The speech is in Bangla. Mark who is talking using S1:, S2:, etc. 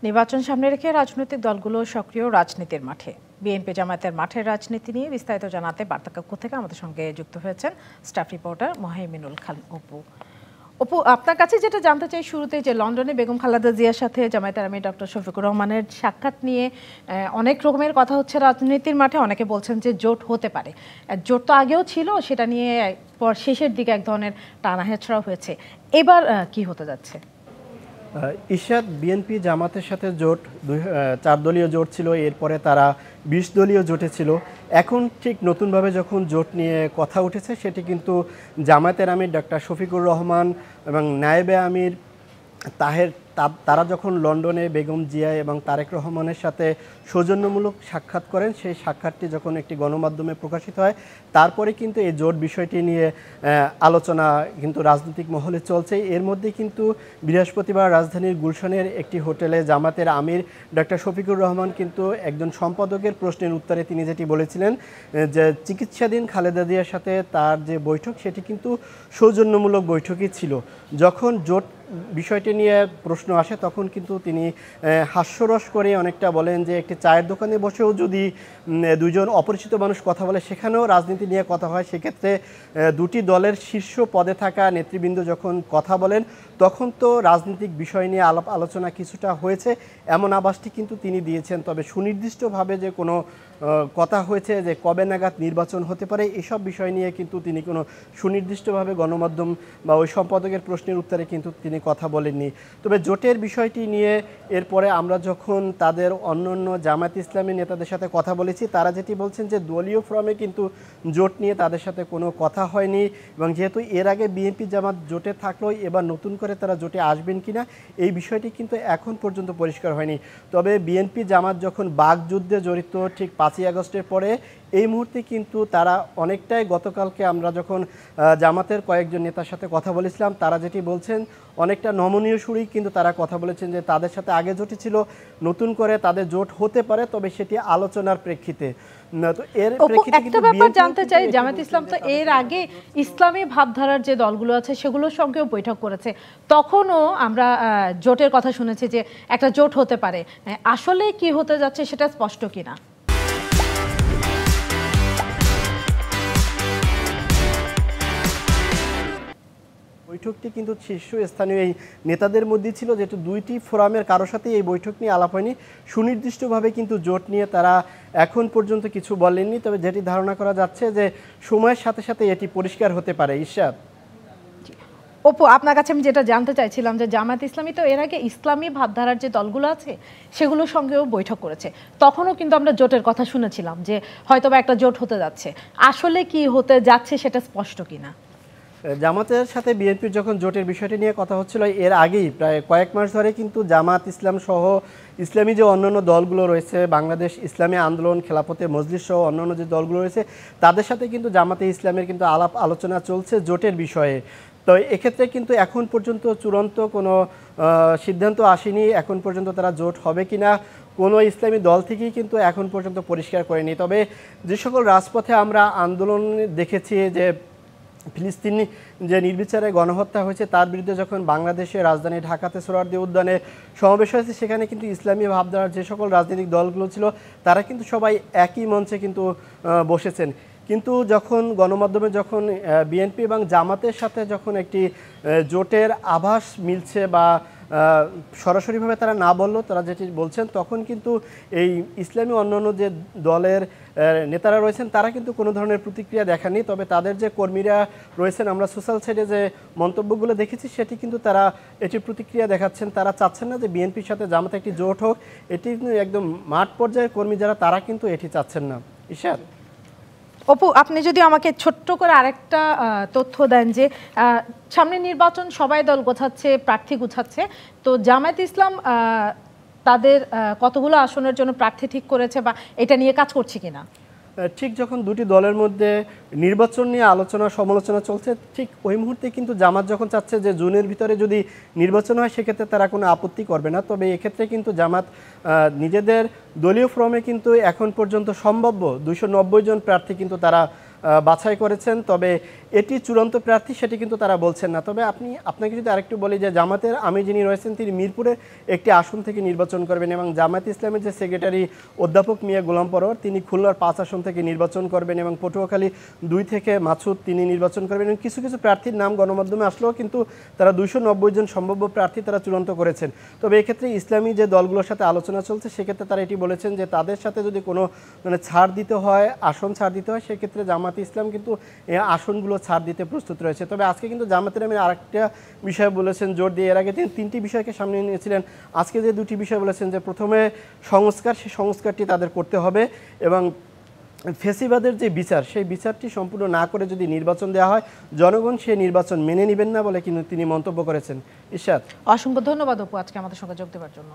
S1: নির্বাচন সামনে রেখে রাজনৈতিক দলগুলো সক্রিয় রাজনীতির মাঠে। বিএনপি জামায়াতের মাঠের রাজনীতি নিয়ে বিস্তারিত জানাতে বার্তাকক্ষ থেকে আমাদের সঙ্গে যুক্ত হয়েছেন স্টাফ রিপোর্টার মোহাইমিনুল খান অপু। অপু, আপনার কাছে যেটা জানতে চাই শুরুতে, যে লন্ডনে বেগম খালেদা জিয়ার সাথে জামায়াতের আমির ডক্টর শফিকুর রহমানের সাক্ষাৎ নিয়ে অনেক রকমের কথা হচ্ছে রাজনীতির মাঠে। অনেকে বলছেন যে জোট হতে পারে, জোট তো আগেও ছিল, সেটা নিয়ে পর শেষের দিকে এক ধরনের টানা হেঁচড়া হয়েছে। এবার কি হতে যাচ্ছে?
S2: ইশাদ, বিএনপি জামাতের সাথে জোট 4 দলীয় জোট ছিল, এরপরে তারা 20 দলীয় জোটে ছিল। এখন ঠিক নতুনভাবে যখন জোট নিয়ে কথা উঠেছে, সেটি কিন্তু জামায়াতের আমির ডক্টর শফিকুর রহমান এবং নায়েবে আমির তারা যখন লন্ডনে বেগম জিয়া এবং তারেক রহমানের সাথে সৌজন্যমূলক সাক্ষাৎ করেন, সেই সাক্ষাৎটি যখন একটি গণমাধ্যমে প্রকাশিত হয়, তারপরে কিন্তু এই জোট বিষয়টি নিয়ে আলোচনা কিন্তু রাজনৈতিক মহলে চলছে। এর মধ্যে কিন্তু বৃহস্পতিবার রাজধানীর গুলশানের একটি হোটেলে জামাতের আমির ডক্টর শফিকুর রহমান কিন্তু একজন সম্পাদকের প্রশ্নের উত্তরে তিনি যেটি বলেছিলেন যে চিকিৎসাধীন খালেদা জিয়ার সাথে তার যে বৈঠক, সেটি কিন্তু সৌজন্যমূলক বৈঠকই ছিল। যখন জোট বিষয়টি নিয়ে প্রশ্ন আসে, তখন কিন্তু তিনি হাস্যরস করে অনেকটা বলেন যে একটি চায়ের দোকানে বসেও যদি দুজন অপরিচিত মানুষ কথা বলে, সেখানেও রাজনীতি নিয়ে কথা হয়। সেক্ষেত্রে দুটি দলের শীর্ষ পদে থাকা নেতৃবৃন্দ যখন কথা বলেন, তখন তো রাজনৈতিক বিষয় নিয়ে আলাপ আলোচনা কিছুটা হয়েছে, এমন আভাসটি কিন্তু তিনি দিয়েছেন। তবে সুনির্দিষ্টভাবে যে কোনো কথা হয়েছে যে কবে নাগাদ নির্বাচন হতে পারে, এসব বিষয় নিয়ে কিন্তু তিনি কোনো সুনির্দিষ্টভাবে গণমাধ্যম বা ওই সম্পাদকের প্রশ্নের উত্তরে কিন্তু তিনি কথা বলেননি। তবে জোটের বিষয়টি নিয়ে এরপরে আমরা যখন তাদের অন্যান্য জামায়াত ইসলামী নেতাদের সাথে কথা বলেছি, তারা যেটি বলছেন যে দলীয় ফর্মে কিন্তু জোট নিয়ে তাদের সাথে কোনো কথা হয়নি, এবং যেহেতু এর আগে বিএনপি জামাত জোটে থাকলেও এবার নতুন করে তারা জোটে আসবেন কিনা, এই বিষয়টি কিন্তু এখন পর্যন্ত পরিষ্কার হয়নি। তবে বিএনপি জামাত যখন বাকযুদ্ধে জড়িত ঠিক 5ই আগস্টের পরে, এই মুহূর্তে কিন্তু তারা অনেকটাই, গতকালকে আমরা যখন জামাতের কয়েকজন নেতার সাথে কথা বলেছিলাম, তারা যেটি বলছেন অনেকটা নমনীয় সুরেই কিন্তু তারা কথা বলেছেন যে তাদের সাথে আগে জোটই ছিল, নতুন করে তাদের জোট হতে পারে, তবে সেটি আলোচনার প্রেক্ষিতে।
S1: তো এর প্রেক্ষিতে একটা ব্যাপার জানতে চাই, জামায়াত ইসলাম তো এর আগে ইসলামী ভাবধারার যে দলগুলো আছে সেগুলোর সঙ্গেও বৈঠক করেছে, তখনও আমরা জোটের কথা শুনেছি যে একটা জোট হতে পারে। আসলে কি হতে যাচ্ছে সেটা স্পষ্ট কিনা?
S2: বৈঠকটি কিন্তু শীর্ষস্থানীয় এই নেতাদের মধ্যে ছিল, যেহেতু দুইটি ফোরামের কারোর সাথে এই বৈঠক নিয়ে আলাপ হয়নি। সুনির্দিষ্টভাবে কিন্তু জোট নিয়ে তারা এখন পর্যন্ত কিছু বলেননি। তবে যেটি ধারণা করা যাচ্ছে যে সময়ের সাথে সাথে এটি পরিষ্কার হতে পারে। ঈশাদ,
S1: অপু, আপনার কাছে আমি যেটা জানতে চাইছিলাম যে জামায়াত ইসলামী তো এর আগে ইসলামী ভাবধারার যে দলগুলো আছে সেগুলোর সঙ্গেও বৈঠক করেছে, তখনও কিন্তু আমরা জোটের কথা শুনেছিলাম যে হয়তোবা একটা জোট হতে যাচ্ছে। আসলে কি হতে যাচ্ছে সেটা স্পষ্ট কিনা?
S2: জামাতের সাথে বিএনপির যখন জোটের বিষয়টি নিয়ে কথা হচ্ছিল, এর আগেই প্রায় কয়েক মাস ধরে কিন্তু জামাত ইসলাম সহ ইসলামী যে অন্যান্য দলগুলো রয়েছে, বাংলাদেশ ইসলামী আন্দোলন, খেলাফতে মজলিস সহ অন্যান্য যে দলগুলো রয়েছে, তাদের সাথে কিন্তু জামাতে ইসলামের কিন্তু আলাপ আলোচনা চলছে জোটের বিষয়ে। তো এক্ষেত্রে কিন্তু এখন পর্যন্ত চূড়ান্ত কোনো সিদ্ধান্ত আসেনি। এখন পর্যন্ত তারা জোট হবে কিনা কোনো ইসলামী দল থেকেই কিন্তু এখন পর্যন্ত পরিষ্কার করেনি। তবে যে সকল রাজপথে আমরা আন্দোলন দেখেছি, যে ফিলিস্তিনি যে নির্বিচারে গণহত্যা হয়েছে, তার বিরুদ্ধে যখন বাংলাদেশের রাজধানী ঢাকাতে সোহরাওয়ার্দী উদ্যানে সমাবেশ হয়েছে, সেখানে কিন্তু ইসলামী ভাবধারার যে সকল রাজনৈতিক দলগুলো ছিল, তারা কিন্তু সবাই একই মঞ্চে কিন্তু বসেছেন। কিন্তু যখন গণমাধ্যমে যখন বিএনপি এবং জামাতের সাথে যখন একটি জোটের আভাস মিলছে বা সরাসরিভাবে তারা না বললো, তারা যেটি বলছেন, তখন কিন্তু এই ইসলামী অন্যান্য যে দলের নেতারা রয়েছেন, তারা কিন্তু কোনো ধরনের প্রতিক্রিয়া দেখাননি। তবে তাদের যে কর্মীরা রয়েছেন, আমরা সোশ্যাল সাইটে যে মন্তব্যগুলো দেখেছি, সেটি কিন্তু তারা এটির প্রতিক্রিয়া দেখাচ্ছেন। তারা চাচ্ছেন না যে বিএনপির সাথে জামাতে একটি জোট হোক। এটি একদম মাঠ পর্যায়ের কর্মী যারা, তারা কিন্তু এটি চাচ্ছেন না। ঈশাদ,
S1: অপু, আপনি যদি আমাকে ছোট্ট করে আরেকটা তথ্য দেন যে সামনে নির্বাচন, সবাই দল গোছাচ্ছে, প্রার্থী গোছাচ্ছে, তো জামায়াত ইসলাম তাদের কতগুলো আসনের জন্য প্রার্থী ঠিক করেছে বা এটা নিয়ে কাজ করছে কিনা?
S2: ঠিক যখন দুটি দলের মধ্যে নির্বাচন নিয়ে আলোচনা সমালোচনা চলছে, ঠিক ওই মুহূর্তে কিন্তু জামাত যখন চাচ্ছে যে জুনের ভিতরে যদি নির্বাচন হয়, সেক্ষেত্রে তারা কোনো আপত্তি করবে না। তবে এক্ষেত্রে কিন্তু জামাত নিজেদের দলীয় ফর্মে কিন্তু এখন পর্যন্ত সম্ভাব্য 290 জন প্রার্থী কিন্তু তারা বাছাই করেছেন। তবে এটি চূড়ান্ত প্রার্থী সেটি কিন্তু তারা বলছেন না। তবে আপনাকে যদি আরেকটু বলি যে জামাতের আমির যিনি রয়েছেন তিনি মিরপুরের একটি আসন থেকে নির্বাচন করবেন এবং জামায়াত ইসলামের যে সেক্রেটারি অধ্যাপক মিয়া গোলাম পরোয়ার তিনি খুলনার 5 আসন থেকে নির্বাচন করবেন এবং পটুয়াখালী 2 থেকে মাসুদ তিনি নির্বাচন করবেন এবং কিছু কিছু প্রার্থীর নাম গণমাধ্যমে আসলেও কিন্তু তারা 290 জন সম্ভাব্য প্রার্থী তারা চূড়ান্ত করেছেন। তবে এক্ষেত্রে ইসলামী যে দলগুলোর সাথে আলোচনা চলছে সেক্ষেত্রে তারা এটি বলেছেন যে তাদের সাথে যদি কোনো ছাড় দিতে হয়, আসন ছাড় দিতে হয়, সেক্ষেত্রে জামাত ইসলাম কিন্তু এই আসনগুলো ছাড় দিতে প্রস্তুত রয়েছে। তবে আজকে কিন্তু জামাতের আমির আরেকটা বিষয় বলেছেন জোর দিয়ে, এর আগে তিনি 3টি বিষয়কে সামনে নিয়েছিলেন। আজকে যে 2টি বিষয় বলেছেন যে প্রথমে সংস্কার, সেই সংস্কারটি তাদের করতে হবে এবং ফেসিবাদের যে বিচার সেই বিচারটি সম্পূর্ণ না করে যদি নির্বাচন দেওয়া হয় জনগণ সেই নির্বাচন মেনে নেবেন না বলে কিন্তু তিনি মন্তব্য করেছেন। ইশাত,
S1: অসংখ্য ধন্যবাদ অপু আজকে আমাদের সঙ্গে যোগ দেওয়ার জন্য।